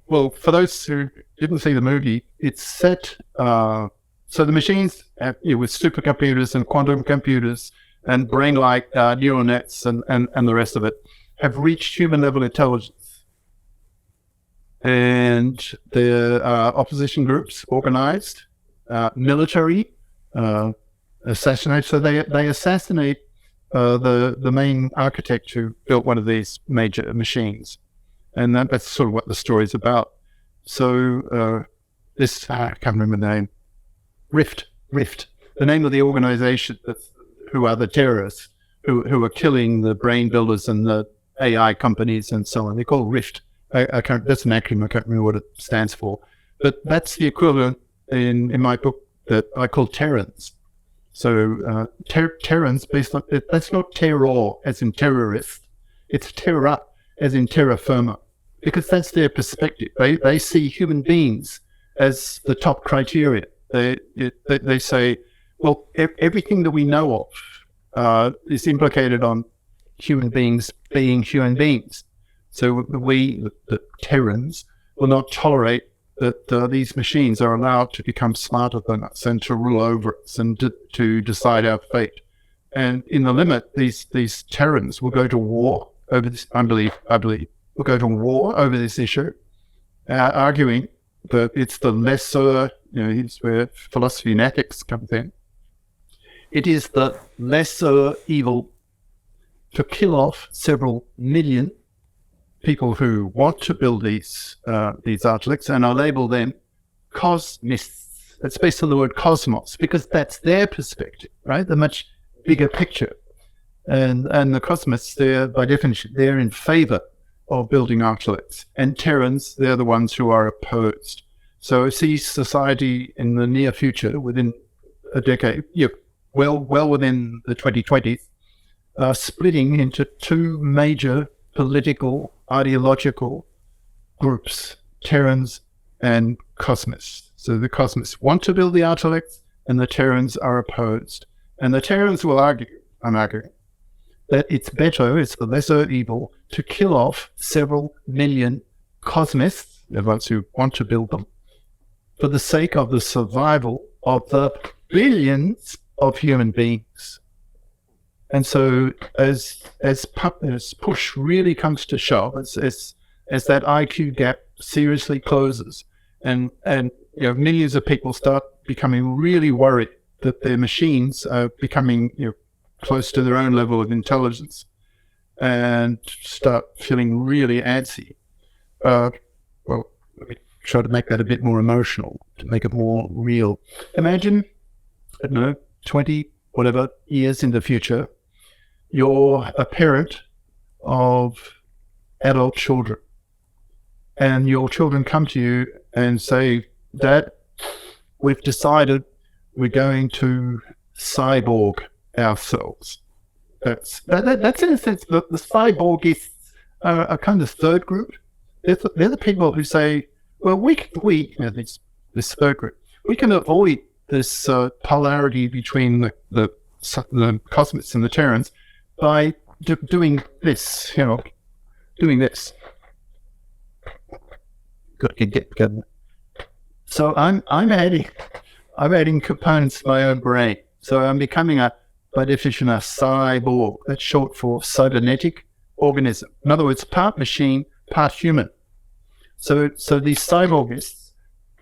Well, for those who didn't see the movie, it's set. So the machines with supercomputers and quantum computers and brain-like neural nets and the rest of it have reached human-level intelligence. And the opposition groups organized, military, assassinate. So they assassinate the main architect who built one of these major machines. And that's sort of what the story's about. So this, I can't remember the name, Rift, the name of the organization who are the terrorists who are killing the brain builders and the AI companies and so on. They're called Rift. I can't, that's an acronym, I can't remember what it stands for. But that's the equivalent in my book that I call Terrans. So Terrans, based on, that's not terror as in terrorist, it's terra as in terra firma, because that's their perspective. They see human beings as the top criteria. They say, well, everything that we know of is implicated on human beings being human beings. So we, the Terrans, will not tolerate that these machines are allowed to become smarter than us and to rule over us and to decide our fate. And in the limit, these Terrans will go to war over this. I believe will go to war over this issue, arguing that it's the lesser. It's where philosophy and ethics comes in. It is the lesser evil to kill off several million people who want to build these Artilects, and I label them cosmists. It's based on the word cosmos because that's their perspective, right? The much bigger picture. And the cosmists, they're by definition, they're in favor of building Artilects. And Terrans, they're the ones who are opposed. So I see society in the near future, within a decade, well within the 2020s, splitting into two major political, ideological groups, Terrans and cosmists. So the cosmists want to build the Artilects and the Terrans are opposed. And the Terrans will argue, I'm arguing, that it's better, it's the lesser evil, to kill off several million cosmists, the ones who want to build them, for the sake of the survival of the billions of human beings. And so as push really comes to shove, as that IQ gap seriously closes, and millions of people start becoming really worried that their machines are becoming close to their own level of intelligence, and start feeling really antsy. Well, let me try to make that a bit more emotional, to make it more real. Imagine, 20 whatever years in the future, you're a parent of adult children, and your children come to you and say, Dad, we've decided we're going to cyborg ourselves. That's in a sense, the cyborgists are a kind of third group. They're the people who say, well, this third group, we can avoid this polarity between the cosmists and the Terrans by doing this, doing this. Good. So I'm adding components to my own brain. So I'm becoming by definition, a cyborg. That's short for cybernetic organism. In other words, part machine, part human. So these cyborgists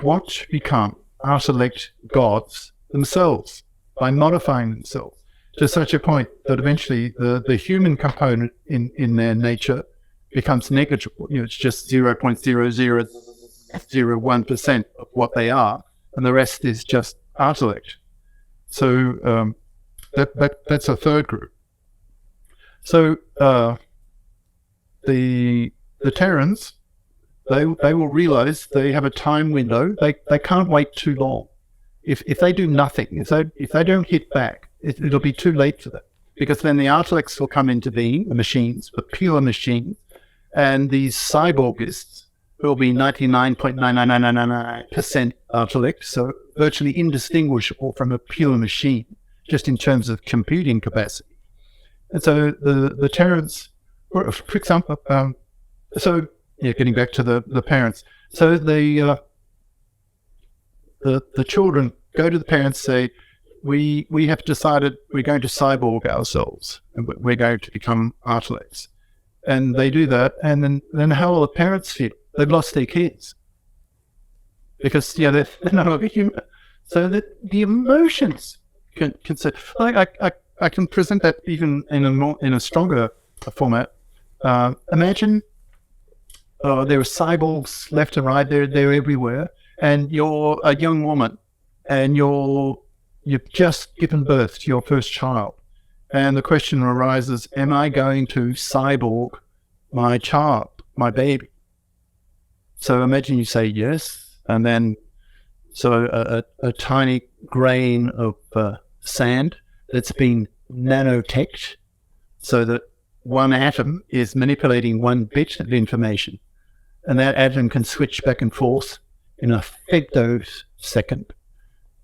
want to become Artilect gods themselves by modifying themselves to such a point that eventually the human component in their nature becomes negligible. It's just 0.0001% of what they are, and the rest is just Artilect. So that's a third group. So the Terrans, they will realize they have a time window. They can't wait too long. If they do nothing, if they don't hit back, it'll be too late for them, because then the Artilects will come into being, the machines, the pure machines, and these cyborgists will be 99.99999% Artilect, so virtually indistinguishable from a pure machine, just in terms of computing capacity. And so the Terrans, for example, getting back to the parents. So the children go to the parents, say, we have decided we're going to cyborg ourselves and we're going to become Artilects. And they do that, and then how will the parents feel? They've lost their kids because they're no longer human. So that the emotions can like I can present that even in a stronger format. Imagine there are cyborgs left and right. They're everywhere, and you're a young woman, and you've just given birth to your first child, and the question arises: am I going to cyborg my child, my baby? So imagine you say yes, and then a tiny grain of sand that's been nanoteched, so that one atom is manipulating one bit of information, and that atom can switch back and forth in a femtosecond.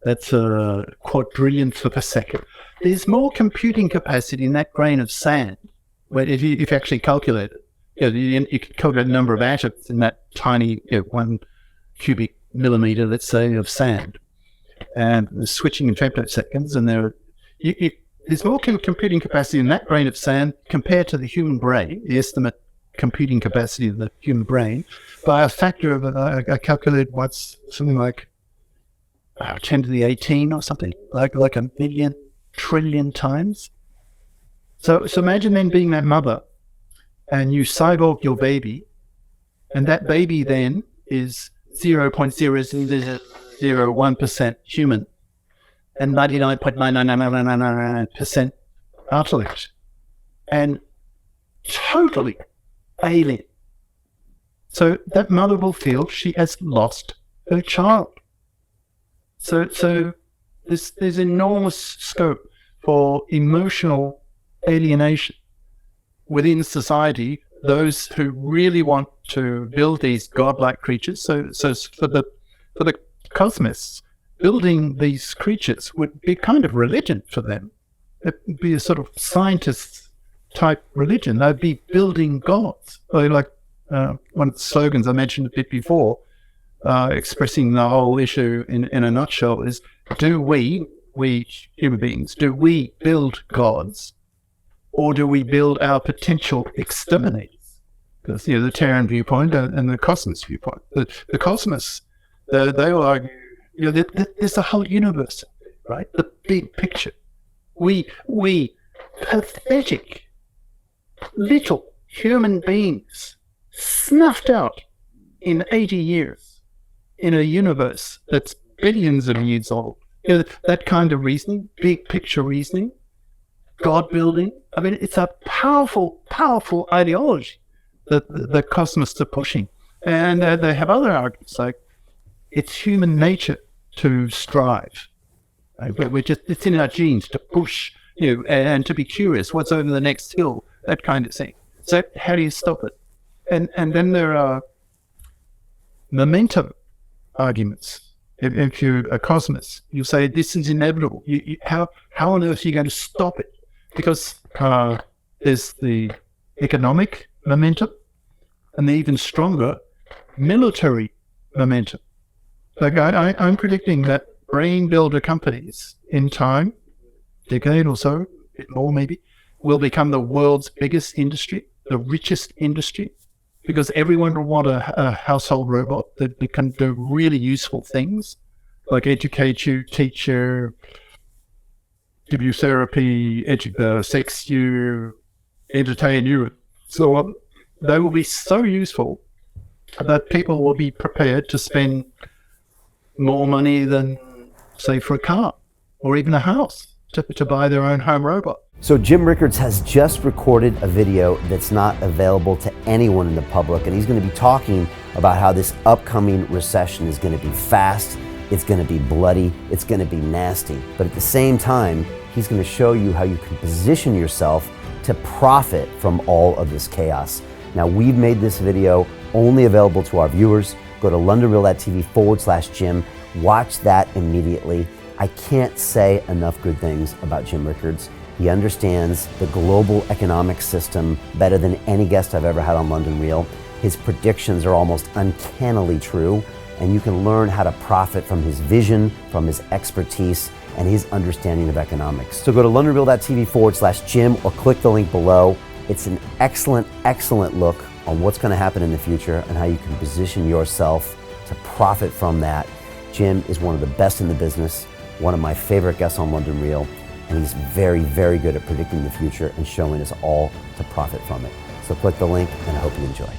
That's a quadrillionth of a second. There's more computing capacity in that grain of sand. Where if you actually calculate it, you can calculate the number of atoms in that tiny 1 cubic millimeter, let's say, of sand, and switching in femtoseconds, and there's more computing capacity in that grain of sand compared to the human brain, the estimate computing capacity of the human brain, by a factor of, I calculated what's something like 10 to the 18 or something, like 1 million trillion times. So imagine then being that mother, and you cyborg your baby, and that baby then is 0.0001% human and 99.99999% Artilect, and totally alien. So that mother will feel she has lost her child. So there's enormous scope for emotional alienation within society. Those who really want to build these godlike creatures. So for the cosmists, building these creatures would be kind of religion for them. It would be a sort of scientist type religion. They'd be building gods. Like one of the slogans I mentioned a bit before, expressing the whole issue in a nutshell, is: do we human beings, do we build gods, or do we build our potential exterminators? Because the Terran viewpoint and the cosmos viewpoint. The cosmos, they will argue, there's a whole universe, right? The big picture. We pathetic little human beings snuffed out in 80 years in a universe that's billions of years old. That kind of reasoning, big picture reasoning, God building. I mean, it's a powerful, powerful ideology that the cosmists are pushing. And they have other arguments, like it's human nature to strive. Right? It's in our genes to push, and to be curious, what's over the next hill, that kind of thing. So how do you stop it? And then there are momentum arguments. If you're a cosmist, you say this is inevitable. How on earth are you going to stop it? Because there's the economic momentum and the even stronger military momentum. Like I'm predicting that brain builder companies in time, decade or so, a bit more maybe, will become the world's biggest industry, the richest industry, because everyone will want a household robot that can do really useful things, like educate you, teach you, give you therapy, sex you, entertain you, and so on. They will be so useful that people will be prepared to spend more money than, say, for a car or even a house to buy their own home robot. So Jim Rickards has just recorded a video that's not available to anyone in the public, and he's going to be talking about how this upcoming recession is going to be fast, it's going to be bloody, it's going to be nasty. But at the same time, he's going to show you how you can position yourself to profit from all of this chaos. Now, we've made this video only available to our viewers. Go to londonreal.tv/Jim. Watch that immediately. I can't say enough good things about Jim Rickards. He understands the global economic system better than any guest I've ever had on London Real. His predictions are almost uncannily true, and you can learn how to profit from his vision, from his expertise, and his understanding of economics. So go to londonreal.tv/Jim or click the link below. It's an excellent, excellent look on what's going to happen in the future and how you can position yourself to profit from that. Jim is one of the best in the business, one of my favorite guests on London Real, and he's very, very good at predicting the future and showing us all to profit from it. So click the link, and I hope you enjoy.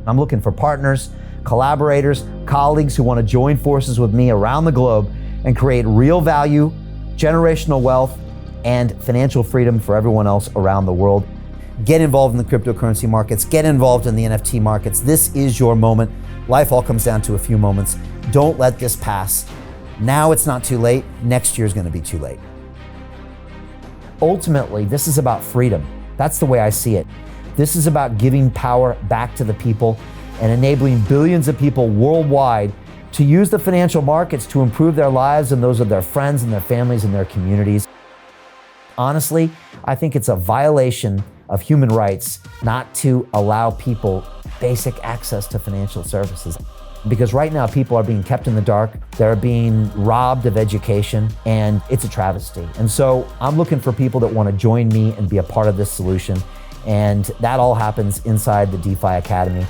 I'm looking for partners, collaborators, colleagues who want to join forces with me around the globe and create real value, generational wealth, and financial freedom for everyone else around the world. Get involved in the cryptocurrency markets, get involved in the NFT markets. This is your moment. Life all comes down to a few moments. Don't let this pass. Now it's not too late. Next year's going to be too late. Ultimately, this is about freedom. That's the way I see it. This is about giving power back to the people and enabling billions of people worldwide to use the financial markets to improve their lives and those of their friends and their families and their communities. Honestly, I think it's a violation of human rights not to allow people basic access to financial services. Because right now people are being kept in the dark, they're being robbed of education, and it's a travesty. And so I'm looking for people that want to join me and be a part of this solution. And that all happens inside the DeFi Academy.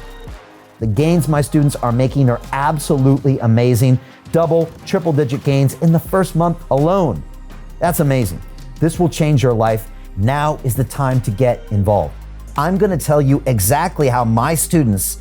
The gains my students are making are absolutely amazing. Double, triple digit gains in the first month alone. That's amazing. This will change your life. Now is the time to get involved. I'm gonna tell you exactly how my students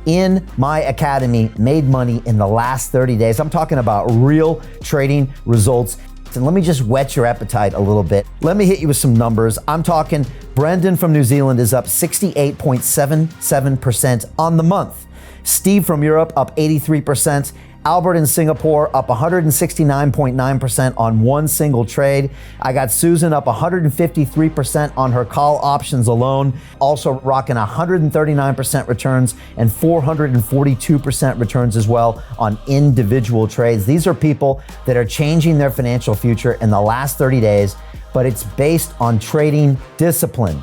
in my academy made money in the last 30 days. I'm talking about real trading results. And let me just whet your appetite a little bit. Let me hit you with some numbers. I'm talking Brendan from New Zealand is up 68.77% on the month. Steve from Europe up 83%. Albert in Singapore up 169.9% on one single trade. I got Susan up 153% on her call options alone, also rocking 139% returns and 442% returns as well on individual trades. These are people that are changing their financial future in the last 30 days, but it's based on trading discipline.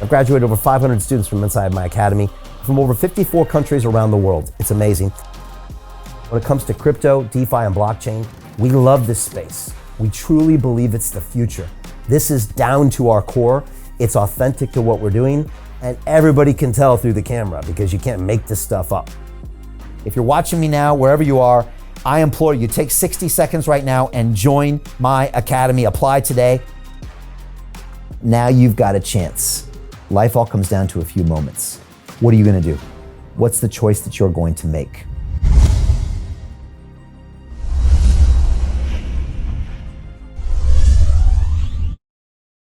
I've graduated over 500 students from inside my academy from over 54 countries around the world. It's amazing. When it comes to crypto, DeFi, and blockchain, we love this space. We truly believe it's the future. This is down to our core. It's authentic to what we're doing, and everybody can tell through the camera because you can't make this stuff up. If you're watching me now, wherever you are, I implore you, take 60 seconds right now and join my academy. Apply today. Now you've got a chance. Life all comes down to a few moments. What are you gonna do? What's the choice that you're going to make?